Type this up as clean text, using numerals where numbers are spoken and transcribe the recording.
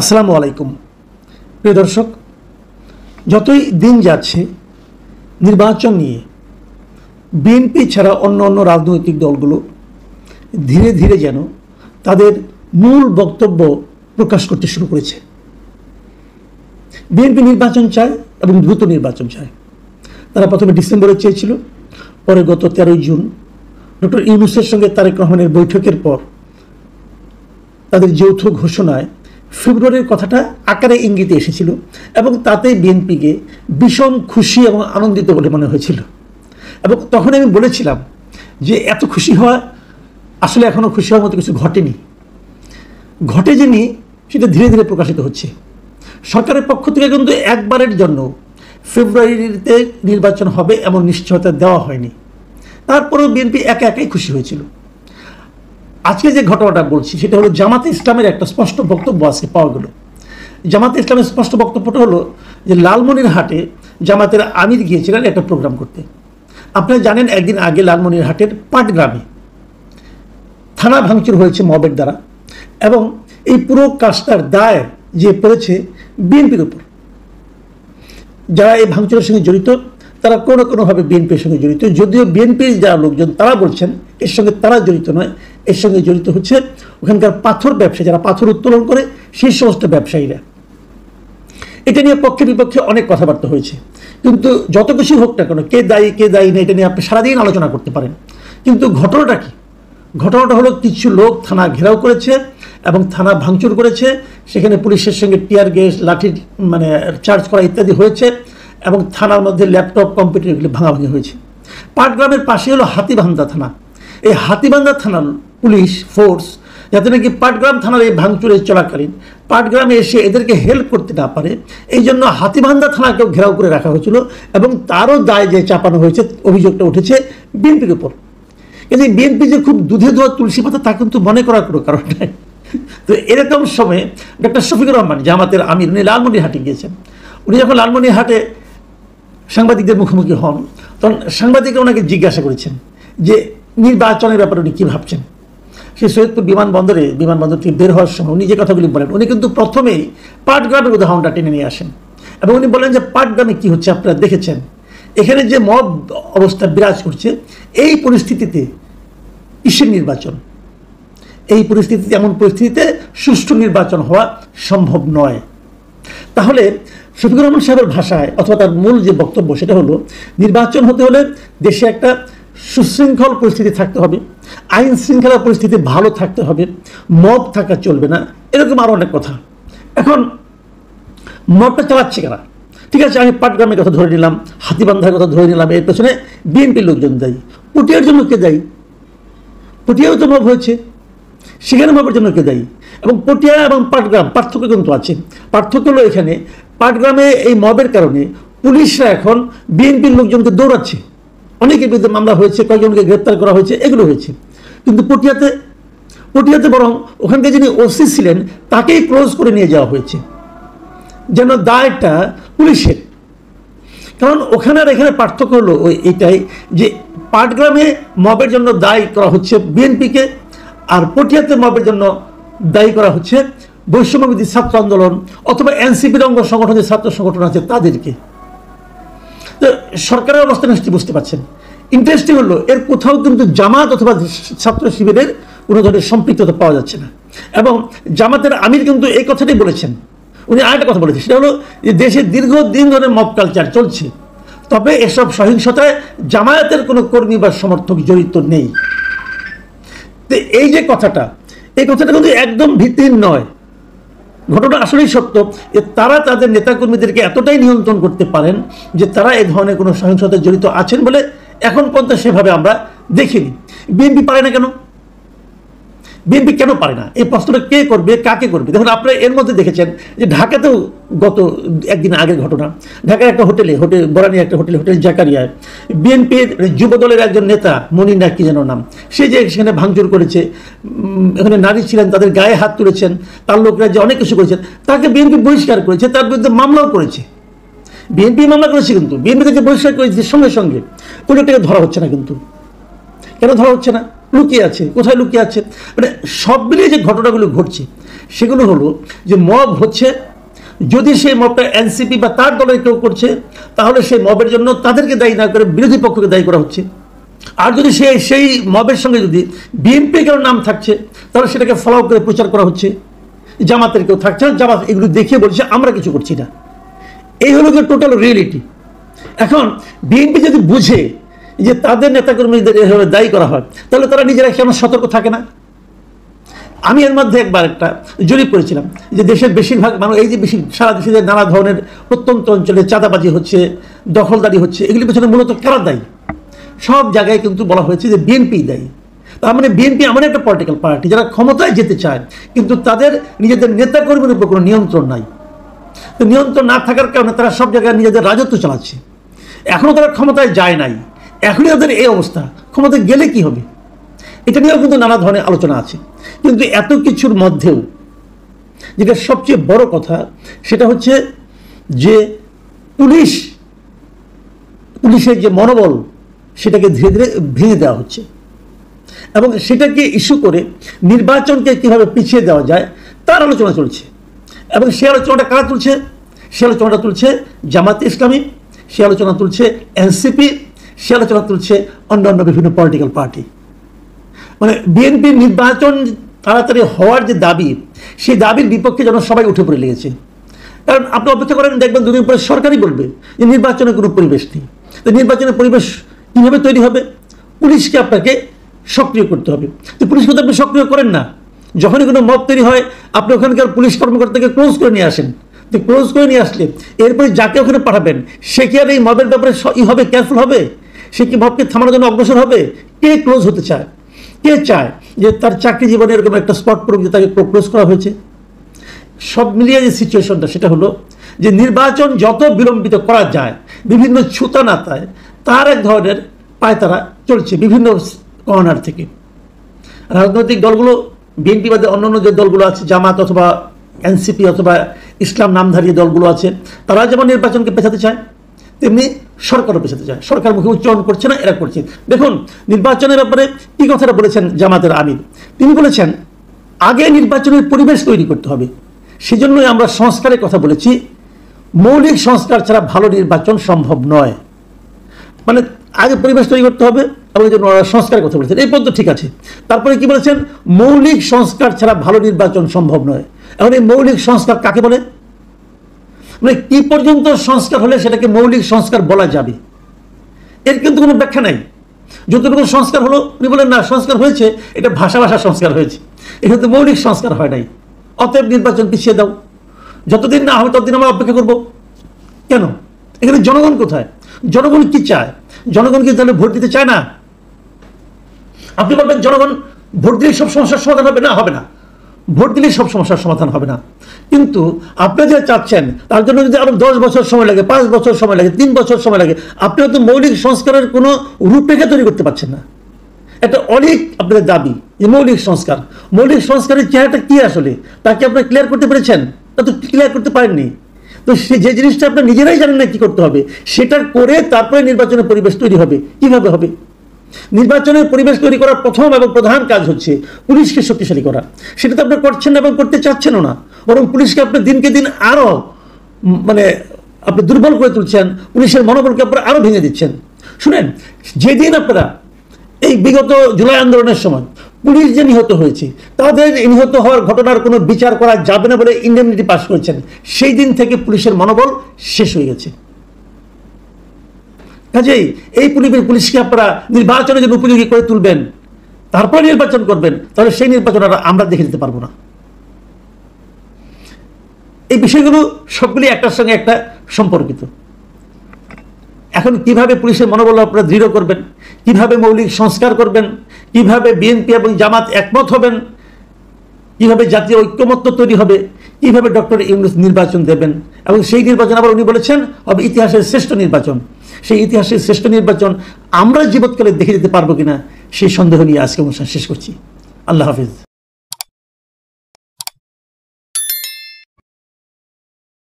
আসসালামু আলাইকুম প্রিয় দর্শক, যতই দিন যাচ্ছে নির্বাচন নিয়ে বিএনপি ছাড়া অন্য রাজনৈতিক দলগুলো ধীরে ধীরে যেন তাদের মূল বক্তব্য প্রকাশ করতে শুরু করেছে। বিএনপি নির্বাচন চায় এবং দ্রুত নির্বাচন চায়। তারা প্রথমে ডিসেম্বরে চেয়েছিল, পরে গত 13 জুন ডক্টর ইউনূসের সঙ্গে তারেক রহমানের বৈঠকের পর তাদের যৌথ ঘোষণায় ফেব্রুয়ারির কথাটা আকারে ইঙ্গিতে এসেছিল এবং তাতে বিএনপিকে ভীষণ খুশি এবং আনন্দিত বলে মনে হয়েছিল। এবং তখন আমি বলেছিলাম যে এত খুশি হওয়া আসলে এখনও খুশি হওয়ার মতো কিছু ঘটেনি, ঘটে যিনি সেটা ধীরে ধীরে প্রকাশিত হচ্ছে। সরকারের পক্ষ থেকে কিন্তু একবারের জন্য ফেব্রুয়ারিতে নির্বাচন হবে এমন নিশ্চয়তা দেওয়া হয়নি। তারপরেও বিএনপি একা একাই খুশি হয়েছিল। আজকে যে ঘটনাটা বলছি সেটা হলো জামাতে ইসলামের একটা স্পষ্ট বক্তব্য আছে পাওয়া গেল। জামাতে ইসলামের স্পষ্ট বক্তব্যটা হলো যে লালমনিরহাটে জামাতের আমির গিয়েছিলেন একটা প্রোগ্রাম করতে। আপনারা জানেন একদিন আগে লালমনিরহাটের পাটগ্রামে থানা ভাঙচুর হয়েছে মবের দ্বারা এবং এই পুরো কাজটার দায় যে পড়েছে বিএনপির উপর। যারা এই ভাঙচুরের সঙ্গে জড়িত তারা কোনোভাবে বিএনপির সঙ্গে জড়িত, যদিও বিএনপির যারা লোকজন তারা বলছেন এর সঙ্গে তারা জড়িত নয়, এর সঙ্গে জড়িত হচ্ছে ওখানকার পাথর ব্যবসায়ী, যারা পাথর উত্তোলন করে সেই সমস্ত ব্যবসায়ীরা। এটা নিয়ে পক্ষে বিপক্ষে অনেক কথাবার্তা হয়েছে, কিন্তু যত কিছু হোক না কেন, কে দায়ী না, এটা নিয়ে আপনি সারাদিন আলোচনা করতে পারেন। কিন্তু ঘটনাটা কি? ঘটনাটা হলো কিছু লোক থানা ঘেরাও করেছে এবং থানা ভাঙচুর করেছে, সেখানে পুলিশের সঙ্গে টিয়ার গ্যাস, লাঠি চার্জ করা ইত্যাদি হয়েছে এবং থানার মধ্যে ল্যাপটপ, কম্পিউটার এগুলি ভাঙাভাঙি হয়েছে। পাটগ্রামের পাশে হলো হাতিবান্ধা থানা। এই হাতিবান্ধা থানার পুলিশ ফোর্স যাতে নাকি পাটগ্রাম থানার এই ভাঙচুরে চলাকালীন পাটগ্রামে এসে এদেরকে হেল্প করতে না পারে, এই জন্য হাতিবান্ধা থানাকেও ঘেরাও করে রাখা হয়েছিল এবং তারও দায় যে চাপানো হয়েছে, অভিযোগটা উঠেছে বিএনপির উপর। কিন্তু বিএনপি যে খুব দুধে ধোয়া তুলসী পাতা তা কিন্তু মনে করার কোনো কারণ নাই। তো এরকম সময়ে ডক্টর শফিকুর রহমান জামাতের আমির, উনি লালমনিরহাটে গিয়েছেন। উনি যখন লালমনিরহাটে সাংবাদিকদের মুখোমুখি হন তখন সাংবাদিকরা ওনাকে জিজ্ঞাসা করেছেন যে নির্বাচনের ব্যাপারে উনি কী ভাবছেন। সেই সৈয়দপুর বিমানবন্দর থেকে বের হওয়ার সময় উনি যে কথাগুলি বলেন, উনি কিন্তু প্রথমেই পাটগ্রামের উদাহরণটা টেনে নিয়ে আসেন এবং উনি বলেন যে পাটগ্রামে কী হচ্ছে আপনারা দেখেছেন, এখানে যে মব অবস্থা বিরাজ করছে, এই পরিস্থিতিতে কিসের নির্বাচন? এই পরিস্থিতিতে, এমন পরিস্থিতিতে সুষ্ঠু নির্বাচন হওয়া সম্ভব নয়। তাহলে শফিকুর রহমান সাহেবের ভাষায় অথবা তার মূল যে বক্তব্য সেটা হলো নির্বাচন হতে হলে দেশে একটা সুশৃঙ্খল পরিস্থিতি থাকতে হবে, আইন শৃঙ্খলা পরিস্থিতি ভালো থাকতে হবে, মব থাকা চলবে না, এরকম আরও অনেক কথা। এখন মবটা চালাচ্ছে কারা? ঠিক আছে, আমি পাটগ্রামের কথা ধরে নিলাম, হাতিবান্ধার কথা ধরে নিলাম, এর পেছনে বিএনপির লোকজন দায়ী। পটিয়ার জন্য কে দায়ী? পটিয়াও তো মব হয়েছে, সেখানে মবের জন্য কে দায়ী? এবং পটিয়া এবং পাটগ্রাম পার্থক্য কিন্তু আছে। পার্থক্য হলো এখানে পাটগ্রামে এই মবের কারণে পুলিশরা এখন বিএনপির লোকজনকে দৌড়াচ্ছে, অনেকের বিরুদ্ধে মামলা হয়েছে, কয়েকজনকে গ্রেপ্তার করা হয়েছে, এগুলো হয়েছে। কিন্তু পটিয়াতে বরং ওখানকার যিনি ওসি ছিলেন তাকেই ক্লোজ করে নিয়ে যাওয়া হয়েছে, যেন দায়টা পুলিশের। কারণ ওখানে আর এখানে পার্থক্য হলো এইটাই যে পাটগ্রামে মবের জন্য দায়ী করা হচ্ছে বিএনপিকে, আর পটিয়াতে মবের জন্য দায়ী করা হচ্ছে বৈষম্যবিরোধী ছাত্র আন্দোলন অথবা এনসিপির অঙ্গ সংগঠন, যে ছাত্র সংগঠন আছে তাদেরকে। তো সরকারের অবস্থা নিশ্চয়ই বুঝতে পারছেন। ইন্টারেস্টিং হলো এর কোথাও কিন্তু জামাত অথবা ছাত্র শিবিরের কোনো ধরনের সম্পৃক্ততা পাওয়া যাচ্ছে না। এবং জামাতের আমির কিন্তু এই কথাটাই বলেছেন। উনি আরেকটা কথা বলেছেন, সেটা হলো যে দেশে দীর্ঘদিন ধরে মব কালচার চলছে, তবে এসব সহিংসতায় জামায়াতের কোনো কর্মী বা সমর্থক জড়িত নেই। তো এই যে কথাটা, এই কথাটা কিন্তু একদম ভিত্তিহীন নয়। ঘটনা আসলেই সত্য যে তারা তাদের নেতাকর্মীদেরকে এতটাই নিয়ন্ত্রণ করতে পারেন যে তারা এই ধরনের কোনো সহিংসতায় জড়িত আছেন বলে এখন পর্যন্ত সেভাবে আমরা দেখিনি। বিএনপি পারে না কেন? বিএনপি কেন পারে না? এই প্রশ্নটা কে করবে, কাকে করবে? দেখুন, আপনারা এর মধ্যে দেখেছেন যে ঢাকাতেও গত একদিন আগের ঘটনা, ঢাকার একটা হোটেল বরানি একটা হোটেল জাকারিয়ায় বিএনপির যুব দলের একজন নেতা, মনির না কি যেন নাম, সে যে সেখানে ভাঙচুর করেছে, এখানে নারী ছিলেন, তাদের গায়ে হাত তুলেছেন, তার লোকরা যে অনেক কিছু করেছেন, তাকে বিএনপি বহিষ্কার করেছে, তার বিরুদ্ধে মামলাও করেছে। বিএনপি মামলা করেছে, কিন্তু বিএনপিকে যে বহিষ্কার করেছে সঙ্গে সঙ্গে কোনো লোকটাকে ধরা হচ্ছে না। কিন্তু কেন ধরা হচ্ছে না? লুকিয়ে আছে, কোথায় লুকিয়ে আছে? মানে সব মিলিয়ে যে ঘটনাগুলো ঘটছে সেগুলো হলো যে মব হচ্ছে, যদি সেই মবটা এনসিপি বা তার দলের কেউ করছে তাহলে সেই মবের জন্য তাদেরকে দায়ী না করে বিরোধী পক্ষকে দায়ী করা হচ্ছে। আর যদি সেই মবের সঙ্গে যদি বিএনপি কেউ নাম থাকছে তাহলে সেটাকে ফলো করে প্রচার করা হচ্ছে, জামাতের কেউ থাকছে, জামাত এগুলো দেখিয়ে বলছে আমরা কিছু করছি না। এই হলো যে টোটাল রিয়েলিটি। এখন বিএনপি যদি বুঝে যে তাদের নেতাকর্মীদের এভাবে দায়ী করা হয় তাহলে তারা নিজেরা কেন সতর্ক থাকে না? আমি এর মধ্যে একবার একটা জরিপ করেছিলাম যে দেশের বেশিরভাগ মানুষ, এই যে সারা দেশে নানা ধরনের প্রত্যন্ত অঞ্চলে চাঁদাবাজি হচ্ছে, দখলদারি হচ্ছে, এগুলির পেছনে মূলত কারা দায়ী? সব জায়গায় কিন্তু বলা হয়েছে যে বিএনপি দায়ী। তার মানে বিএনপি এমন একটা পলিটিক্যাল পার্টি যারা ক্ষমতায় যেতে চায় কিন্তু তাদের নিজেদের নেতাকর্মীর উপর কোনো নিয়ন্ত্রণ নাই। তো নিয়ন্ত্রণ না থাকার কারণে তারা সব জায়গায় নিজেদের রাজত্ব চালাচ্ছে। এখনও তারা ক্ষমতায় যায় নাই, এখনই তাদের এই অবস্থা, ক্ষমতায় গেলে কি হবে? এটা নিয়েও কিন্তু নানা ধরনের আলোচনা আছে। কিন্তু এত কিছুর মধ্যেও যেটা সবচেয়ে বড় কথা সেটা হচ্ছে যে পুলিশের যে মনোবল সেটাকে ধীরে ধীরে ভেঙে দেওয়া হচ্ছে এবং সেটাকে ইস্যু করে নির্বাচনকে কীভাবে পিছিয়ে দেওয়া যায় তার আলোচনা চলছে। এবং সে আলোচনাটা কারা তুলছে? সে আলোচনাটা তুলছে জামাতে ইসলামী, সে আলোচনা তুলছে এনসিপি, সে আলোচনা তুলছে অন্যান্য বিভিন্ন পলিটিক্যাল পার্টি। মানে বিএনপির নির্বাচন তাড়াতাড়ি হওয়ার যে দাবি, সেই দাবির বিপক্ষে যেন সবাই উঠে পড়ে লেগেছে। কারণ আপনি অপেক্ষা করেন, দেখবেন দুদিন পরে সরকারই বলবে যে নির্বাচনের কোনো পরিবেশ নেই। তো নির্বাচনের পরিবেশ কীভাবে তৈরি হবে? পুলিশকে আপনাকে সক্রিয় করতে হবে। তো পুলিশকে তো আপনি সক্রিয় করেন না। যখনই কোনো মব তৈরি হয় আপনি ওখানকার পুলিশ কর্মকর্তাকে ক্লোজ করে নিয়ে আসেন। তো ক্লোজ করে নিয়ে আসলে এরপরে যাকে ওখানে পাঠাবেন সে কি আর এই মবের ব্যাপারে হবে, কেয়ারফুল হবে? সে কি মবকে থামানোর জন্য অগ্রসর হবে? কে ক্লোজ হতে চায়? কে চায় যে তার চাকরি জীবনে এরকম একটা স্পট পড়ুক যে তাকে ক্লোজ করা হয়েছে? সব মিলিয়ে যে সিচুয়েশনটা সেটা হলো যে নির্বাচন যত বিলম্বিত করা যায় বিভিন্ন ছুতানাতায় তার এক ধরনের পায়তারা চলছে বিভিন্ন কর্নার থেকে। রাজনৈতিক দলগুলো, বিএনপি বাদে অন্যান্য যে দলগুলো আছে, জামাত অথবা এনসিপি অথবা ইসলাম নামধারী দলগুলো আছে, তারা যেমন নির্বাচনকে পেছাতে চায় তেমনি সরকারও পেছাতে চায়। সরকার মুখে উচ্চারণ করছে না, এরা করছে। দেখুন নির্বাচনের ব্যাপারে কী কথাটা বলেছেন জামাতের আমির। তিনি বলেছেন আগে নির্বাচনের পরিবেশ তৈরি করতে হবে, সেজন্যই আমরা সংস্কারের কথা বলেছি। মৌলিক সংস্কার ছাড়া ভালো নির্বাচন সম্ভব নয়। মানে আগে পরিবেশ তৈরি করতে হবে এবং এই জন্য সংস্কারের কথা বলেছেন। এই পর্যন্ত ঠিক আছে। তারপরে কি বলেছেন? মৌলিক সংস্কার ছাড়া ভালো নির্বাচন সম্ভব নয়। এখন এই মৌলিক সংস্কার কাকে বলে? মানে কি পর্যন্ত সংস্কার হলে সেটাকে মৌলিক সংস্কার বলা যাবে? এর কিন্তু কোনো ব্যাখ্যা নাই। যতটুকু সংস্কার হলো উনি বলেন না সংস্কার হয়েছে, এটা ভাষা সংস্কার হয়েছে, এটা তো মৌলিক সংস্কার হয় নাই। অতএব নির্বাচন পিছিয়ে দাও, যতদিন না হবে ততদিন আমরা অপেক্ষা করব। কেন? এখানে জনগণ কোথায়? জনগণ কি চায়? জনগণ কি তাহলে ভোট দিতে চায় না? আপনি বলবেন জনগণ ভোট দিলে সব সমস্যার সমাধান হবে? না, হবে না। ভোট দিলে সব সমস্যার সমাধান হবে না। কিন্তু আপনি যা চাচ্ছেন তার জন্য যদি আরো 10 বছর সময় লাগে, 5 বছর সময় লাগে, 3 বছর সময় লাগে, আপনি হয়তো মৌলিক সংস্কারের কোনো রূপরেখা তৈরি করতে পারছেন না। একটা অনেক আপনাদের দাবি যে মৌলিক সংস্কার, মৌলিক সংস্কারের চেহারাটা কি আসলে তাকে আপনারা ক্লিয়ার করতে পেরেছেন? তা তো ক্লিয়ার করতে পারেননি। তো সে যে জিনিসটা আপনার নিজেরাই জানেন না কি করতে হবে, সেটা করে তারপরে নির্বাচনের পরিবেশ তৈরি হবে। কিভাবে হবে? নির্বাচনের পরিবেশ তৈরি করার প্রথম এবং প্রধান কাজ হচ্ছে পুলিশকে শক্তিশালী করা। সেটা তো আপনি করছেন না এবং করতে চাচ্ছেনও না, বরং পুলিশকে আপনি দিনকে দিন আরো আপনি দুর্বল করে তুলছেন, পুলিশের মনোবলকে আপনারা আরো ভেঙে দিচ্ছেন। শুনেন, যেদিন আপনারা এই বিগত জুলাই আন্দোলনের সময় পুলিশ যে নিহত হয়েছে তাদের নিহত হওয়ার ঘটনার কোনো বিচার করা যাবে না বলে ইন্ডেমনিটি পাস করেছেন, সেই দিন থেকে পুলিশের মনোবল শেষ হয়ে গেছে। কাজেই এই পুলিশকে আপনারা নির্বাচনের জন্য উপযোগী করে তুলবেন, তারপরে নির্বাচন করবেন, তাহলে সেই নির্বাচন আমরা দেখে দিতে পারবো না। এই বিষয়গুলো সবগুলি একটার সঙ্গে একটা সম্পর্কিত। এখন কিভাবে পুলিশের মনোবল আপনারা দৃঢ় করবেন, কিভাবে মৌলিক সংস্কার করবেন, কিভাবে বিএনপি এবং জামাত একমত হবেন, কিভাবে জাতীয় ঐক্যমত্য তৈরি হবে, কিভাবে ডক্টর ইউনূস নির্বাচন দেবেন, এবং সেই নির্বাচন আবার উনি বলেছেন হবে ইতিহাসের শ্রেষ্ঠ নির্বাচন। সেই ইতিহাসের শ্রেষ্ঠ নির্বাচন আমরা জীবৎকালে দেখে যেতে পারবো কিনা সেই সন্দেহ নিয়ে আজকে অনুষ্ঠান শেষ করছি। আল্লাহ হাফিজ।